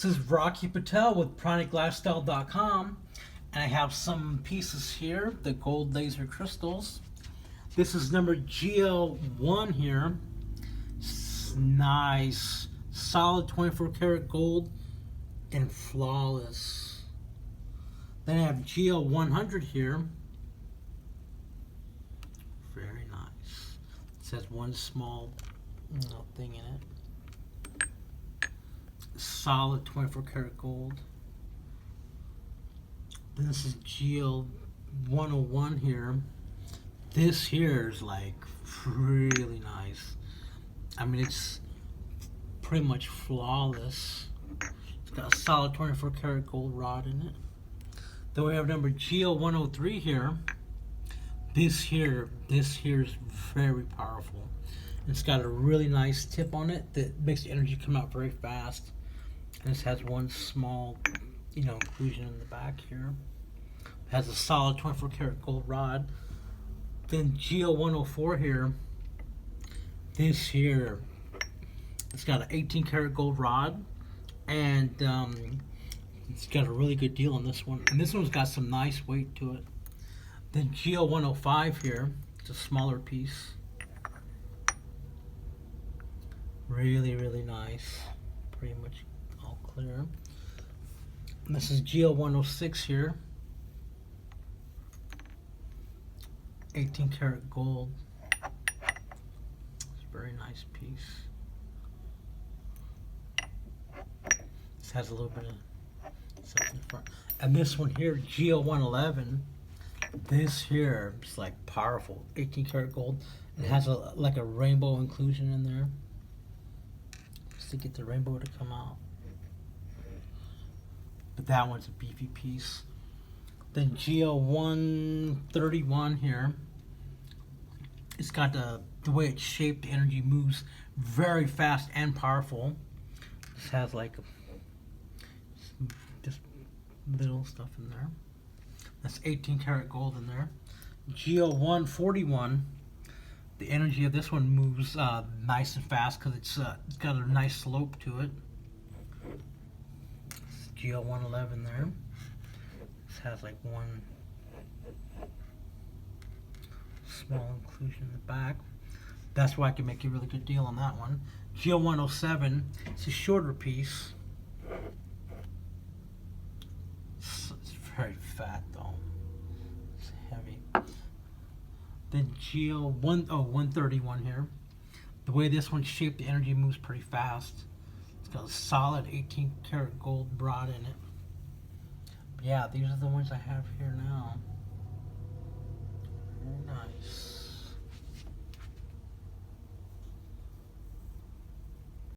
This is Rocky Patel with PranicLifestyle.com, and I have some pieces here, the gold laser crystals. This is number GL1 here. Nice, solid 24 karat gold and flawless. Then I have GL100 here. Very nice. It says one small thing in it. Solid 24 karat gold. Then this is GL101 here. This here is like really nice. I mean, it's pretty much flawless. It's got a solid 24 karat gold rod in it. Then we have number GL103 here. This here is very powerful. It's got a really nice tip on it that makes the energy come out very fast. And this has one small, inclusion in the back here. It has a solid 24 karat gold rod. Then GL104 here. This here, it's got an 18 karat gold rod, and it's got a really good deal on this one. And this one's got some nice weight to it. Then GL105 here, it's a smaller piece. Really, really nice. Pretty much all clear. And this is GL106 here. 18 karat gold. It's a very nice piece. This has a little bit of something in front. And this one here, GL111. This here is like powerful. 18 karat gold. It has like a rainbow inclusion in there, just to get the rainbow to come out. But that one's a beefy piece. Then GL131 here. It's got the way it's shaped, the energy moves very fast and powerful. This has like just little stuff in there. That's 18 karat gold in there. GL141. The energy of this one moves nice and fast because it's got a nice slope to it. GL111 there. This has like one small inclusion in the back. That's why I can make a really good deal on that one. GL107. It's a shorter piece. It's very fat though. It's heavy. Then GL131 here. The way this one's shaped, the energy moves pretty fast. It's got a solid 18 karat gold rod in it. But yeah, these are the ones I have here now. Very nice.